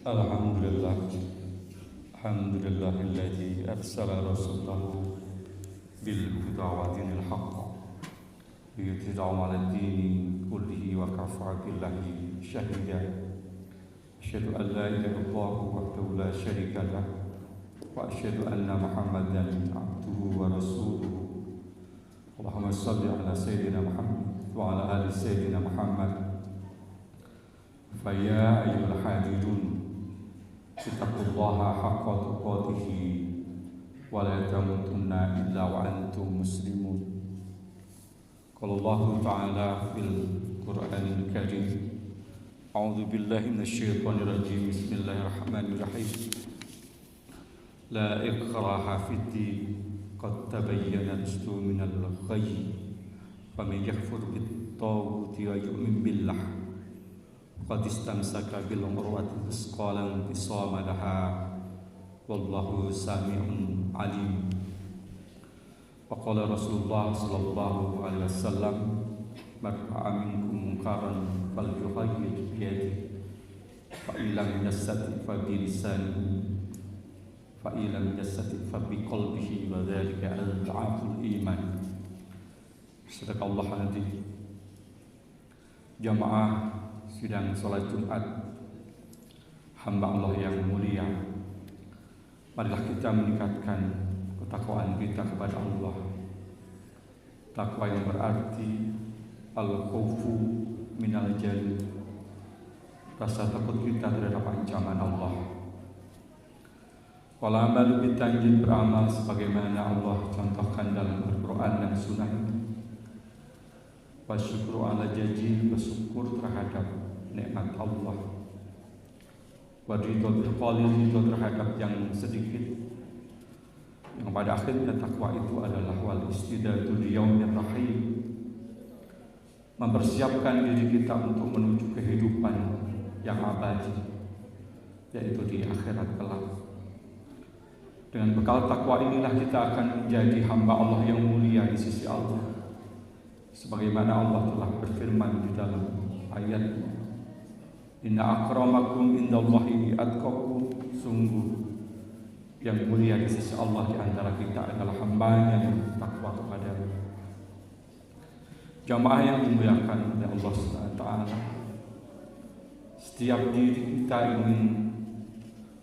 Alhamdulillah, alhamdulillahilladzi arsala rasulahu bil huda wa dinil haqq liyudhhirahu 'ala ad-dini kullihi wa kafa billahi shahida. Asyhadu an la ilaha illallah wahdahu la syarika lah wa asyhadu anna Muhammadan abduhu wa rasuluhu. Allahumma shalli 'ala sayyidina Muhammad wa 'ala ali sayyidina Muhammad. Fa ya ayyuhal hadirun ittaqullaha haqqa tuqatih wa la tamutunna illa wa antum muslimun. Qala Allah Ta'ala fil Qur'anil Karim, a'udzu billahi minasyaitonir rajim. Bismillahirrahmanirrahim. La ikraha fid din, qad tabayyana ar-rushdu minal ghayy, faman yakfur bit-taghuti wa yu'min billah qad istamsaka bil urwatil wuthqa la inqisama laha wallahu sami'un alim. Wa qala Rasulullah sallallahu alaihi wasallam, man ra'a minkum munkaran falyughayyir bi yadihi fa illam yastati' fa bi lisanihi fa illam yastati' fa bi qalbihi wa dzalika adhaful iman. Sadaqallahu alazim. Jamaah sidang salat Jumat hamba Allah yang mulia, marilah kita meningkatkan ketakwaan kita kepada Allah. Takwa yang berarti al-khawfu minal jali, rasa takut kita terhadap ancaman Allah. Wal amalu bitanjil, beramal sebagaimana Allah contohkan dalam Al-Quran dan Sunnah. Wasyukru ala janji, bersyukur terhadap nikmat Allah. Wadridho bil qalil, ridho terhadap yang sedikit. Yang pada akhirnya takwa itu adalah wal istidadu li yaumir rahim, mempersiapkan diri kita untuk menuju kehidupan yang abadi, yaitu di akhirat kelak. Dengan bekal takwa inilah kita akan menjadi hamba Allah yang mulia di sisi Allah, sebagaimana Allah telah berfirman di dalam ayatnya, inna akramakum indallahi atqakum, sungguh yang mulia di sisi Allah di antara kita adalah hambanya yang takwa kepada-Nya. Jamaah yang dimuliakan oleh Allah SWT, setiap diri kita ingin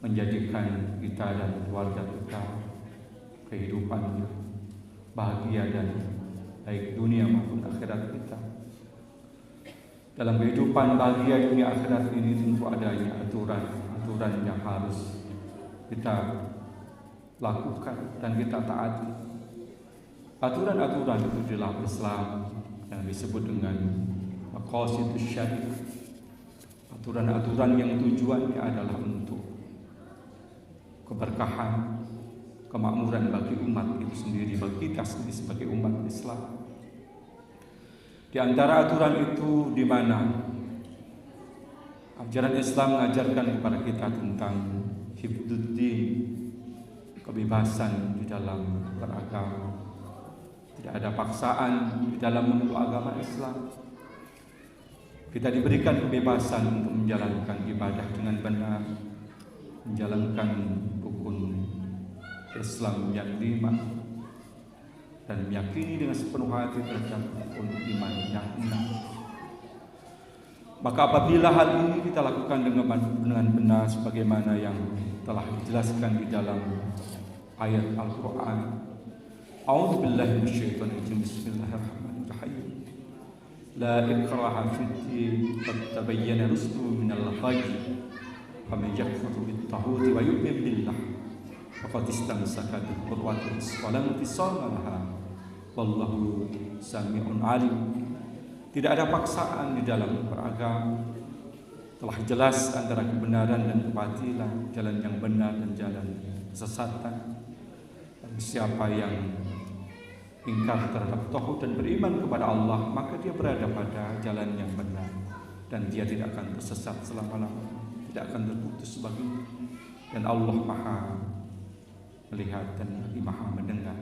menjadikan kita dan keluarga kita kehidupannya bahagia dan baik dunia maupun akhirat kita. Dalam kehidupan bahagia dunia akhirat ini tentu adanya aturan yang harus kita lakukan dan kita taati. Aturan-aturan itu dalam Islam yang disebut dengan maqasidus syariah. Aturan-aturan yang tujuannya adalah untuk keberkahan, kemakmuran bagi umat itu sendiri, bagi kita sendiri sebagai umat Islam. Di antara aturan itu di mana ajaran Islam mengajarkan kepada kita tentang hifdzuddin, kebebasan di dalam beragama. Tidak ada paksaan di dalam memeluk agama Islam. Kita diberikan kebebasan untuk menjalankan ibadah dengan benar, menjalankan rukun Islam yang 5, dan meyakini dengan sepenuh hati terhadap rukun iman yang 6. Maka apabila hal ini kita lakukan dengan benar sebagaimana yang telah dijelaskan di dalam ayat Al-Quran, a'udzu billahi minasyaitonir rajim, bismillahirrahmanirrahim. La ikraha fid din, qad tabayyana ar-rushdu minal ghayy, faman yakfur bit-taghuti wa yu'min billah faqad istamsaka bil urwatil wuthqa la inqisama laha wallahu sami'un alim. Tidak ada paksaan di dalam beragama. Telah jelas antara kebenaran dan kebatilan, jalan yang benar dan jalan kesesatan. Dan siapa yang ingkar terhadap tauhid dan beriman kepada Allah, maka dia berada pada jalan yang benar dan dia tidak akan tersesat selama-lamanya, tidak akan terputus baginya. Dan Allah Maha melihat dan Maha mendengar.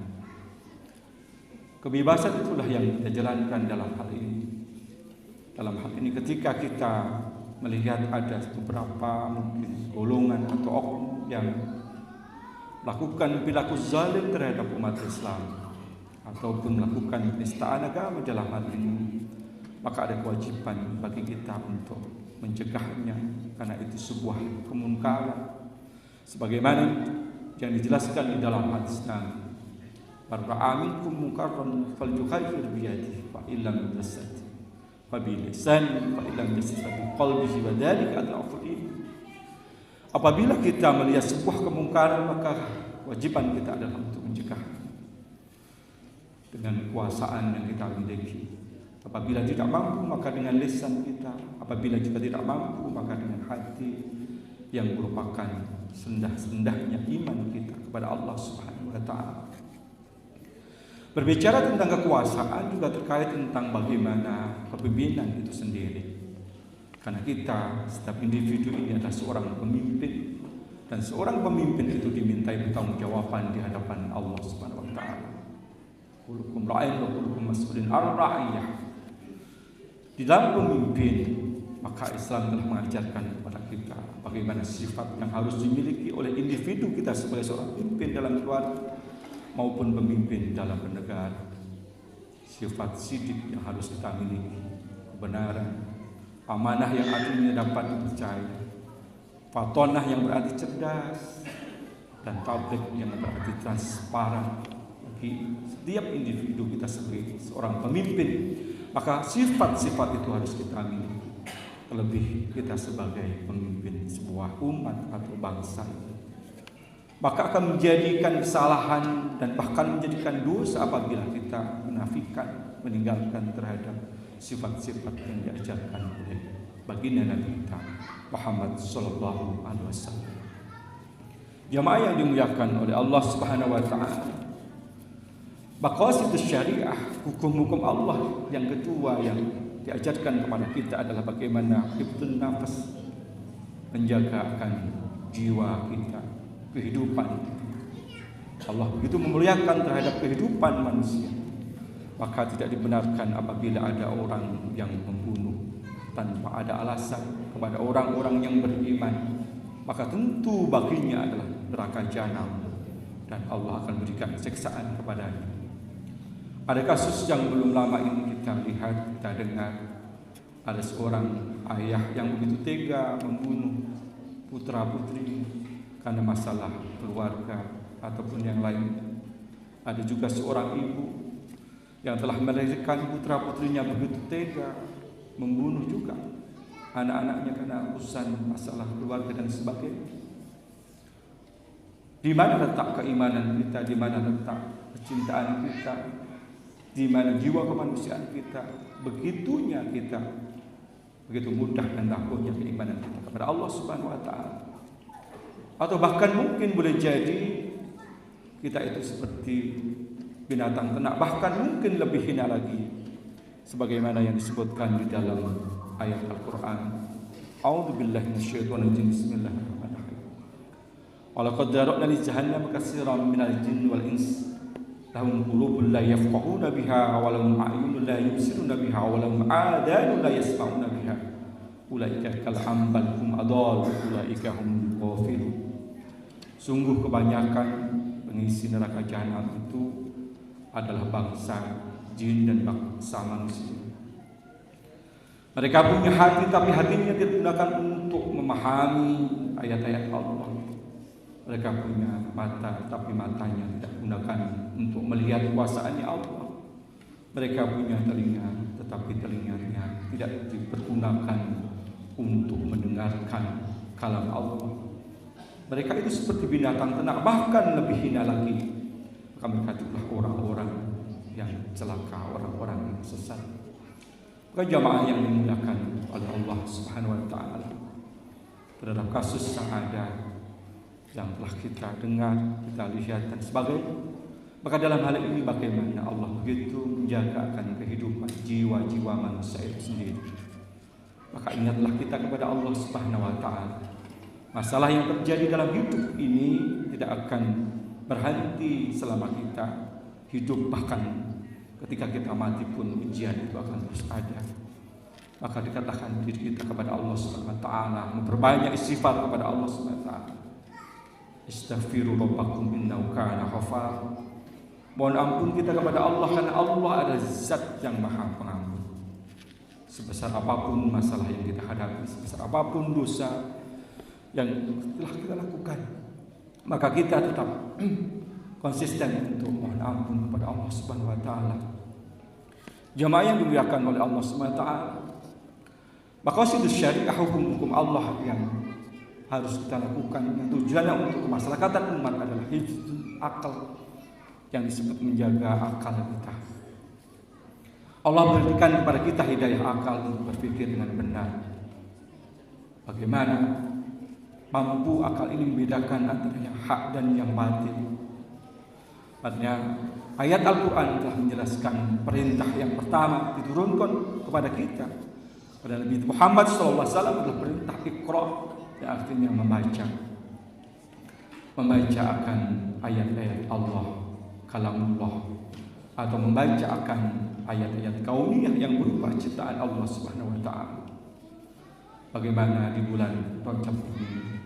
Kebebasan itulah yang kita jalankan dalam hal ini. Dalam hal ini ketika kita melihat ada beberapa mungkin golongan atau oknum yang melakukan perilaku zalim terhadap umat Islam ataupun melakukan penistaan agama dalam hal ini, maka ada kewajiban bagi kita untuk mencegahnya, karena itu sebuah kemungkaran sebagaimana yang dijelaskan di dalam hadis Nabi, "Ra'a minkum munkaran falyughayyir bi yadihi fa illam yastati fa bi lisanihi fa illam yastati bi qalbihi wa dzalika adhafu iman." Apabila kita melihat sebuah kemungkaran, maka kewajiban kita adalah untuk mencegah dengan kekuasaan yang kita miliki. Apabila tidak mampu, maka dengan lisan kita. Apabila juga tidak mampu, maka dengan hati yang merupakan sendah-sendahnya iman kita kepada Allah Subhanahu wa taala. Berbicara tentang kekuasaan juga terkait tentang bagaimana kepemimpinan itu sendiri. Karena kita, setiap individu ini adalah seorang pemimpin, dan seorang pemimpin itu dimintai pertanggungjawaban di hadapan Allah Subhanahu wa taala. Kullukum ra'in wa kullukum mas'ulun 'an ra'iyah. Di dalam pemimpin, maka Islam telah mengajarkan kepada kita bagaimana sifat yang harus dimiliki oleh individu kita sebagai seorang pemimpin dalam keluarga maupun pemimpin dalam bernegara. Sifat sidik yang harus kita miliki, kebenaran, amanah yang artinya dapat dipercaya, fatonah yang berarti cerdas, dan tabligh yang berarti transparan. Bagi setiap individu kita sebagai seorang pemimpin, maka sifat-sifat itu harus kita miliki. Terlebih kita sebagai pemimpin sebuah umat atau bangsa, maka akan menjadikan kesalahan dan bahkan menjadikan dosa apabila kita menafikan, meninggalkan terhadap sifat-sifat yang diajarkan oleh baginda Nabi kita Muhammad sallallahu alaihi wasallam. Jamaah yang dimuliakan oleh Allah Subhanahu wa taala, maqasidus syariah, hukum-hukum Allah yang kedua yang diajarkan kepada kita adalah bagaimana hifdzun nafas, menjaga akan jiwa kita, kehidupan. Allah begitu memuliakan terhadap kehidupan manusia, maka tidak dibenarkan apabila ada orang yang membunuh tanpa ada alasan kepada orang-orang yang beriman, maka tentu baginya adalah neraka jahanam dan Allah akan berikan siksaan kepadanya. Ada kasus yang belum lama ini kita lihat, kita dengar, ada seorang ayah yang begitu tega membunuh putra-putri karena masalah keluarga ataupun yang lain. Ada juga seorang ibu yang telah melahirkan putra-putrinya begitu tega membunuh juga anak-anaknya karena urusan masalah keluarga dan sebagainya. Di mana letak keimanan kita? Di mana letak kecintaan kita? Di mana jiwa kemanusiaan kita? Begitunya kita, begitu mudah dan takutnya keimanan kita kepada Allah Subhanahu wa taala. Atau bahkan mungkin boleh jadi kita itu seperti binatang ternak, bahkan mungkin lebih hina lagi, sebagaimana yang disebutkan di dalam ayat Al-Quran. A'udzubillahi minasyaitonir rajim. Bismillahirrahmanirrahim. Wa laqad dara'na li jahannama katsiran minal jinni wal ins lahum qulubun la yafqahuna biha wa lahum a'yunun la yubsiruna biha wa lahum aadanun la yasma'una biha ulaika kal ambal hum adall ulaika hum ghafilun. Sungguh kebanyakan pengisi neraka jahanam itu adalah bangsa jin dan bangsa manusia. Mereka punya hati, tapi hatinya tidak digunakan untuk memahami ayat-ayat Allah. Mereka punya mata, tapi matanya tidak digunakan untuk melihat kuasaannya Allah. Mereka punya telinga, tetapi telinganya tidak dipergunakan untuk mendengarkan kalam Allah. Mereka itu seperti binatang ternak, bahkan lebih hina lagi. Maka mereka itulah orang-orang yang celaka, orang-orang yang sesat. Maka jamaah yang dimuliakan oleh Allah Subhanahu wa taala, terhadap kasus yang ada yang telah kita dengar, kita lihat dan sebagainya, maka dalam hal ini bagaimana Allah begitu menjaga akan kehidupan jiwa-jiwa manusia itu sendiri. Maka ingatlah kita kepada Allah Subhanahu wa taala. Masalah yang terjadi dalam hidup ini tidak akan berhenti selama kita hidup, bahkan ketika kita mati pun ujian itu akan terus ada. maka dekatkan diri kita kepada Allah Subhanahu wa taala, memperbanyak istighfar kepada Allah Subhanahu wa taala. Istaghfiru rabbakum innahu kana ghafar. Mohon ampun kita kepada Allah karena Allah adalah zat yang maha pengampun. Sebesar apapun masalah yang kita hadapi, sebesar apapun dosa yang telah kita lakukan, maka kita tetap konsisten untuk mohon ampun kepada Allah Subhanahu wa taala. Jamaah yang dimuliakan oleh Allah Subhanahu wa taala, maqasidus syariah, hukum-hukum Allah yang harus kita lakukan, yang tujuannya untuk kemaslahatan umat adalah hifdzul akal, yang disebut menjaga akal kita. Allah berikan kepada kita hidayah akal untuk berpikir dengan benar. Bagaimana mampu akal ini membedakan antara yang hak dan yang batil? Artinya ayat Al-Quran telah menjelaskan perintah yang pertama diturunkan kepada kita, kepada Nabi Muhammad SAW, adalah perintah Iqra, yang artinya membaca akan ayat-ayat Allah, kalamullah, atau membaca akan ayat-ayat kauniyah yang berupa ciptaan Allah Subhanahu wa taala. Bagaimana di bulan Rajab ini,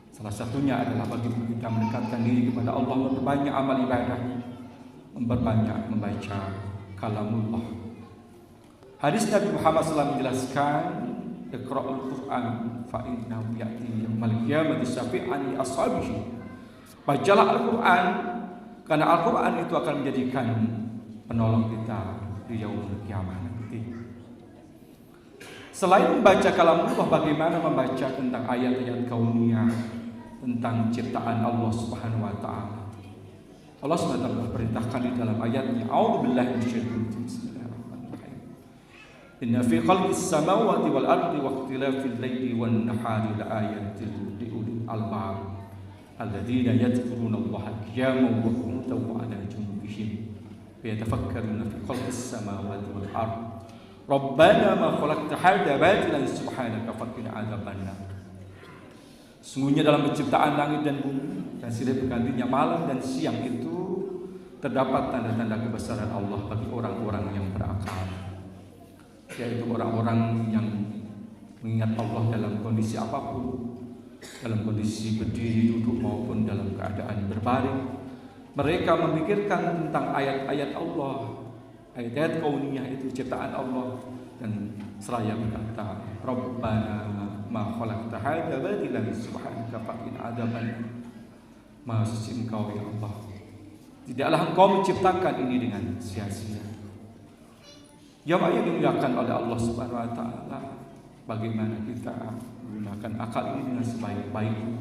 salah satunya adalah bagi kita mendekatkan diri kepada Allah, memperbanyak amal ibadah, memperbanyak membaca kalamullah. Hadis Nabi Muhammad SAW menjelaskan, Iqra'ul Qur'an fa innahu ya'ti yaumal qiyamati syafi'an li ashabihi. Bacalah Al-Qur'an karena Al-Qur'an itu akan menjadikan penolong kita di yaumul qiyamah nanti. Selain membaca kalamullah, bagaimana membaca tentang ayat-ayat kauniyah, tentang ciptaan Allah Subhanahu wa taala. Allah Subhanahu wa taala perintahkan di dalam ayatnya, a'udzubillahi minasyaitonir rajim. Bismillahirrahmanirrahim. Inna fi khalqis samawati wal ardi wa ikhtilafil laili wan nahari laayatin liulil albab alladzina yadhkuruna Allaha qiyaman wa qu'udan wa 'ala junubihim yatafakkaruna fi khalqis samawati wal ardi Rabbana ma khalaqta hadza batilan subhanaka faqina 'adzabannar. Sungguhnya dalam penciptaan langit dan bumi dan silih bergantinya malam dan siang itu terdapat tanda-tanda kebesaran Allah bagi orang-orang yang berakal, yaitu orang-orang yang mengingat Allah dalam kondisi apapun, dalam kondisi berdiri, duduk maupun dalam keadaan berbaring. Mereka memikirkan tentang ayat-ayat Allah, ayat-ayat kauniyah itu ciptaan Allah, dan seraya berkata, Rabbana ma khalaqta hadza batilan subhanaka faqina adzabannar. Maha suci Engkau ya Allah, tidaklah Engkau menciptakan ini dengan sia-sia. Jamaah yang dimuliakan oleh Allah Subhanahu wa taala, bagaimana kita menggunakan akal ini dengan sebaik-baiknya.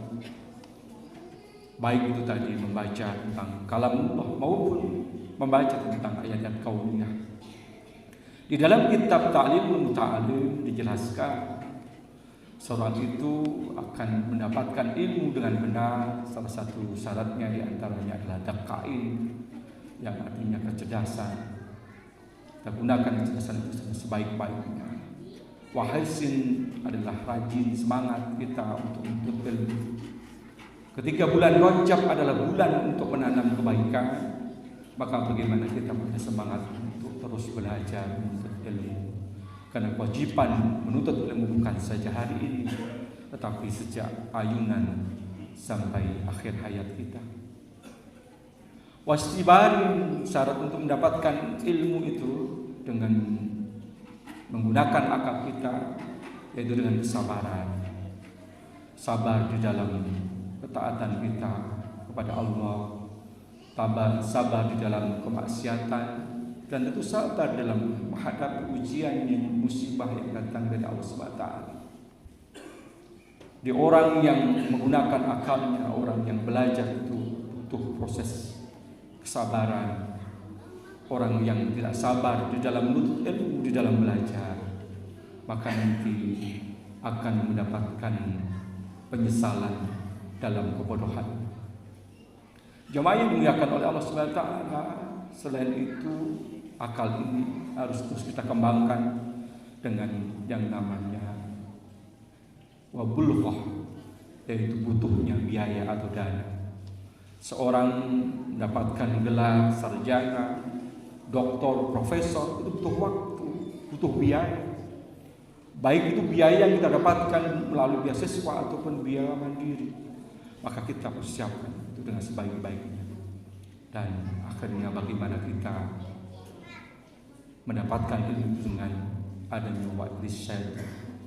Baik itu tadi membaca tentang kalamullah maupun membaca tentang ayat-ayat kauniyah. Di dalam kitab Ta'limul Muta'allim dijelaskan seorang itu akan mendapatkan ilmu dengan benar. Salah satu syaratnya diantaranya adalah daqain, yang artinya kecerdasan. Kita gunakan kecerdasan itu sebaik-baiknya. Wahaisin adalah rajin, semangat kita untuk menuntut ilmu. Ketika bulan Rajab adalah bulan untuk menanam kebaikan, maka bagaimana kita punya semangat untuk terus belajar menuntut ilmu. Karena kewajiban menuntut ilmu bukan saja hari ini, tetapi sejak ayunan sampai akhir hayat kita. Wastibarin, syarat untuk mendapatkan ilmu itu dengan menggunakan akal kita, yaitu dengan kesabaran. Sabar di dalam ketaatan kita kepada Allah, sabar di dalam kemaksiatan, dan tentu sabar dalam menghadapi ujian yang musibah yang datang dari Allah SWT. Di orang yang menggunakan akalnya, orang yang belajar itu butuh proses kesabaran. Orang yang tidak sabar di dalam menuntut ilmu, di dalam belajar, maka nanti akan mendapatkan penyesalan dalam kebodohan. Jemaah yang dimuliakan oleh Allah SWT, selain itu akal ini harus terus kita kembangkan dengan yang namanya wabulughah, yaitu butuhnya biaya atau dana. Seorang mendapatkan gelar sarjana, doktor, profesor, itu butuh waktu, butuh biaya. baik itu biaya yang kita dapatkan melalui beasiswa ataupun biaya mandiri, maka kita persiapkan itu dengan sebaik-baiknya. Dan akhirnya bagaimana kita mendapatkan ilmu dengan adanya wa'irsyad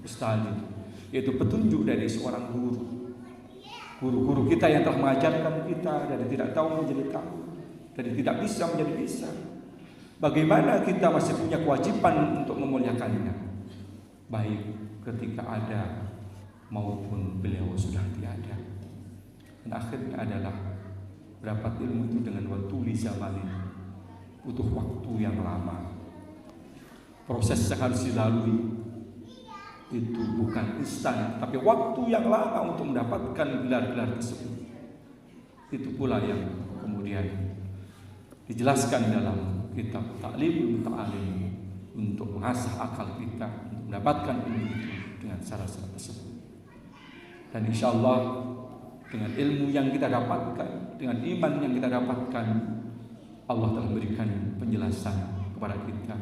ustadz, yaitu petunjuk dari seorang guru kita yang telah mengajarkan kita dari tidak tahu menjadi tahu, dari tidak bisa menjadi bisa. Bagaimana kita masih punya kewajiban untuk memuliakannya, baik ketika ada maupun beliau sudah tiada. Dan akhirnya adalah mendapat ilmu itu dengan waktu zamanin, butuh waktu yang lama. Proses yang harus dilalui itu bukan instan, tapi waktu yang lama untuk mendapatkan gelar-gelar tersebut. Itu pula yang kemudian dijelaskan dalam kitab Ta'limul Muta'allim, untuk mengasah akal kita untuk mendapatkan ilmu itu dengan cara-cara tersebut. Dan insya Allah dengan ilmu yang kita dapatkan, dengan iman yang kita dapatkan, Allah telah memberikan penjelasan kepada kita.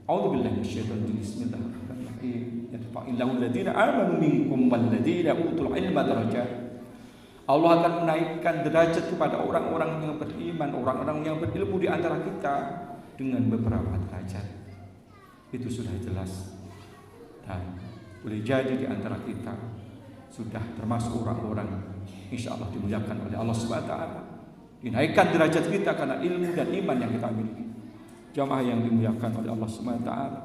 A'udzubillahi minasyaitonir rajim. Bismillahirrahmanirrahim. Yarfa'illahu alladziina aamanu minkum walladziina utul ilma darajat. Allah akan menaikkan derajat kepada orang-orang yang beriman, orang-orang yang berilmu di antara kita dengan beberapa derajat. Itu sudah jelas. Dan boleh jadi di antara kita sudah termasuk orang-orang insya Allah dimuliakan oleh Allah Subhanahu wa taala, dinaikkan derajat kita karena ilmu dan iman yang kita miliki. Jamaah yang dimuliakan oleh Allah Subhanahu wa taala.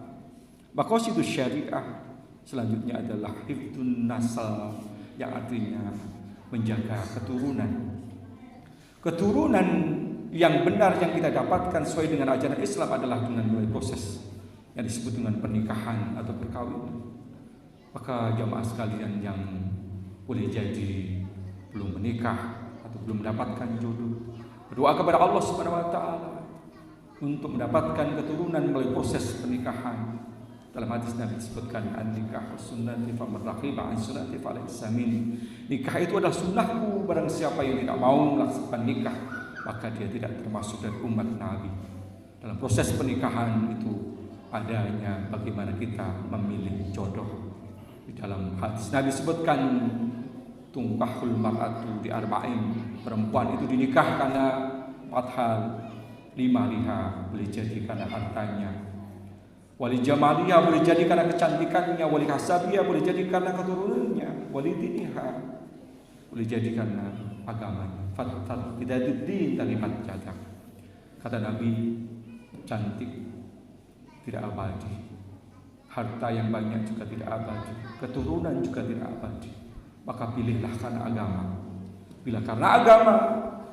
Maqasidus syariah selanjutnya adalah hifdzun nasal, yang artinya menjaga keturunan. Keturunan yang benar yang kita dapatkan sesuai dengan ajaran Islam adalah dengan melalui proses yang disebut dengan pernikahan atau perkawinan. Maka jamaah sekalian yang boleh jadi belum menikah atau belum mendapatkan jodoh, berdoa kepada Allah Subhanahu wa taala untuk mendapatkan keturunan melalui proses pernikahan. Dalam hadis Nabi disebutkan an-nikah sunnati faman raghiba an sunnati falaysa minni. Nikah itu adalah sunnahku, barang siapa yang tidak mau melaksanakan nikah maka dia tidak termasuk dari umat Nabi. Dalam proses pernikahan itu adanya bagaimana kita memilih jodoh. Di dalam hadis Nabi disebutkan tungkahul mar'atu di arba'in, perempuan itu dinikah karena 4 hal. 5 liha, boleh jadi karena hartanya, wali jamaliha, boleh jadi karena kecantikannya, wali hasabiha, boleh jadi karena keturunannya, wali diniha, boleh jadi karena agamanya. Fatat bidaduddin kalimat jadak. Kata Nabi, cantik tidak abadi, harta yang banyak juga tidak abadi, keturunan juga tidak abadi. Maka pilihlah karena agama. Bila karena agama,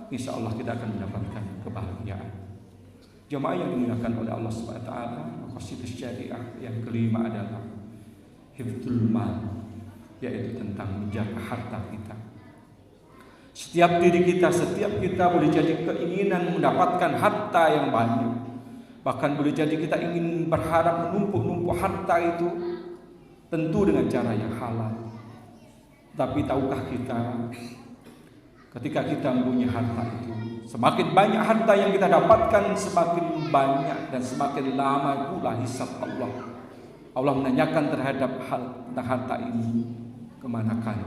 insya Allah kita akan mendapatkan kebahagiaan. Jemaah yang dimuliakan oleh Allah Subhanahu wa taala, maqasidus syariah yang kelima adalah hifdzul mal, yaitu tentang menjaga harta kita. Setiap kita boleh jadi keinginan mendapatkan harta yang banyak. Bahkan boleh jadi kita ingin berharap menumpuk-numpuk harta itu, tentu dengan cara yang halal. Tapi tahukah kita, ketika kita mempunyai harta itu, semakin banyak harta yang kita dapatkan, semakin banyak dan semakin lama pula hisab Allah. Allah menanyakan terhadap tentang harta ini, kemanakan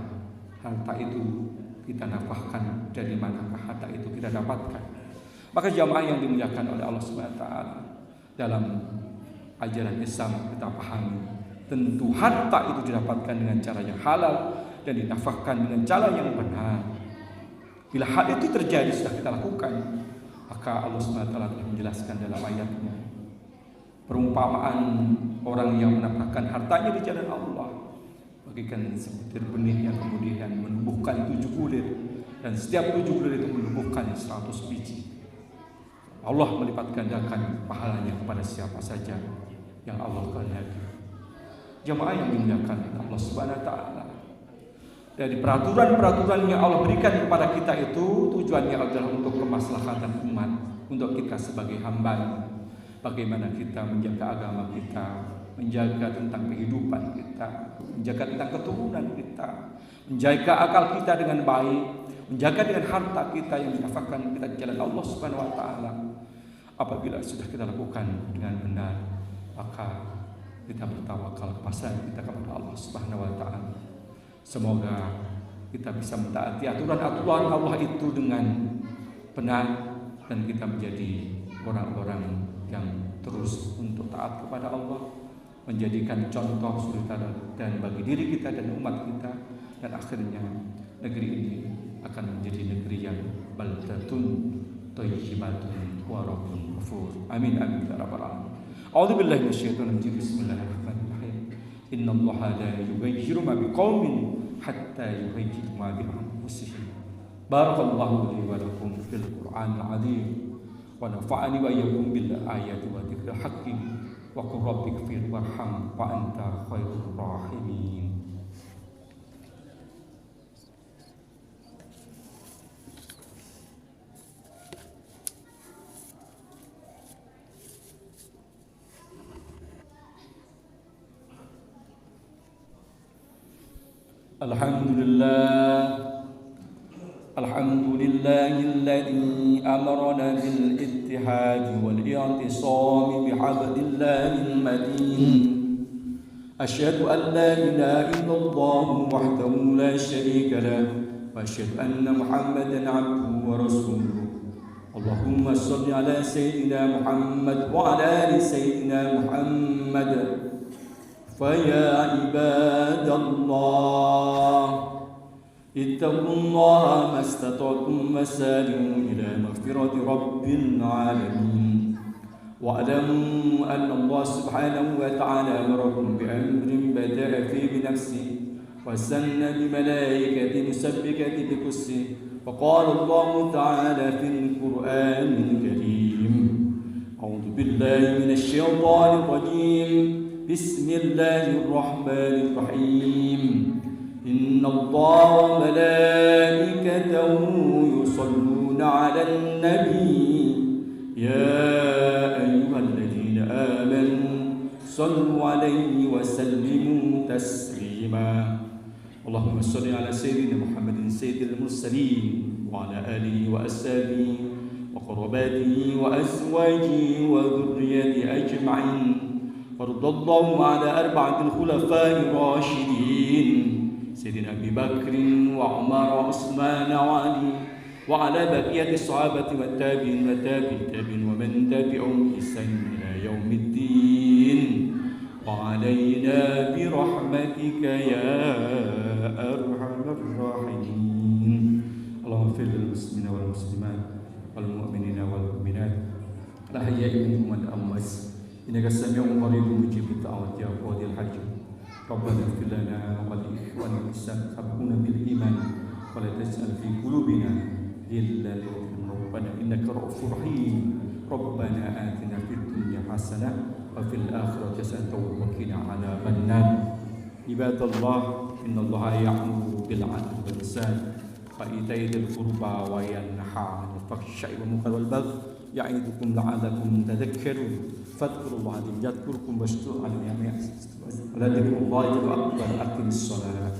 harta itu kita nafkahkan, dari manakah harta itu kita dapatkan. Maka jamaah yang dimuliakan oleh Allah Subhanahu wa taala, dalam ajaran Islam kita pahami, tentu harta itu didapatkan dengan cara yang halal dan dinafkahkan dengan cara yang benar. Bila hal itu terjadi sudah kita lakukan, maka Allah Subhanahu wa taala telah menjelaskan dalam ayatnya perumpamaan orang yang menafkahkan hartanya di jalan Allah, bagikan sebutir benih yang kemudian menumbuhkan 7 bulir, dan setiap 7 bulir itu menumbuhkan 100 biji. Allah melipat gandakan pahalanya kepada siapa saja yang Allah kehendaki. Jemaah yang dimuliakan Allah Subhanahu wa taala, dari peraturan-peraturan yang Allah berikan kepada kita itu tujuannya adalah untuk kemaslahatan umat, untuk kita sebagai hamba. Bagaimana kita menjaga agama kita, menjaga tentang kehidupan kita, menjaga tentang keturunan kita, menjaga akal kita dengan baik, menjaga dengan harta kita yang dinafkahkan kita di jalan Allah Subhanahu wa taala. Apabila sudah kita lakukan dengan benar, maka kita bertawakal kita kepada Allah Subhanahu wa taala. Semoga kita bisa mentaati aturan-aturan Allah itu dengan benar dan kita menjadi orang-orang yang terus untuk taat kepada Allah, menjadikan contoh suri dan bagi diri kita dan umat kita, dan akhirnya negeri ini akan menjadi negeri yang baldatun thayyibatun wa rabbun ghafur. Amin amin ya rabbal alamin. A'udzu billahi minasyaitonir rajim. Bismillahirrahmanirrahim. Innallaha la yughayyiru ma biqaumin hatta yughayyiru ma bi anfusihim. Barakallahu li wa lakum fil Qur'anil 'azim wa nafa'ani wa iyyakum bil ayati wa dzikril hakim wa qur rabbighfir warham wa anta khairur rahimin. Alhamdulillahilladzi amarna bil ittihad wal i'tisam bihablillahil matin. Asyhadu an la ilaha illallah wahdahu la syarika lah wa asyhadu anna Muhammadan 'abduhu wa rasuluh. Allahumma shalli ala sayyidina Muhammad wa ala ali sayyidina Muhammad. فيا عباد الله اتقوا الله ما استطعتم وسارعوا إلى مغفرة رب العالمين واعلموا أن الله سبحانه وتعالى أمركم بأمر بدأ فيه بنفسه وسن بملائكة مسبكة بقدسه وقال الله تعالى في القرآن الكريم أعوذ بالله من الشيطان الرجيم بسم الله الرحمن الرحيم إن الله وملائكته يصلون على النبي يا أيها الذين آمنوا صلوا عليه وسلموا تسليما. اللهم صل على سيدنا محمد سيد المرسلين وعلى آله وأصحابه وقرباته وأزواجه وذريته أجمعين. وارض اللهم على أربعة الخلفاء الراشدين سيدنا أبي بكر وعمر وعثمان وعلي وعلى بقية الصحابة والتابعين والتابعين ومن تبعهم بإحسان إلى يوم الدين وعلينا برحمتك يا أرحم الراحمين. اللهم اغفر للمسلمين والمسلمات والمؤمنين والمؤمنات الأحياء منهم والأموات إنك سميع قريب مجيب الدعوات يا قاضي الحج. ربنا اغفر لنا ولإخواننا الإسلام سبقونا بالإيمان ولا تجعل في قلوبنا غلا ربنا إنك رؤوف رحيم. ربنا آتنا في الدنيا حسنة وفي الآخرة حسنة وقنا عذاب النار. عباد الله إن الله يأمر بالعدل والإحسان وإيتاء ذي القربى وينهى عن الفحشاء والمنكر والبغي يعظكم لعلكم تذكرون. فاذكروا الله العظيم يذكركم واشكروا على نعمه ولذكر الله أكبر. أقم الصلاة.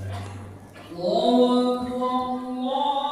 الله أكبر.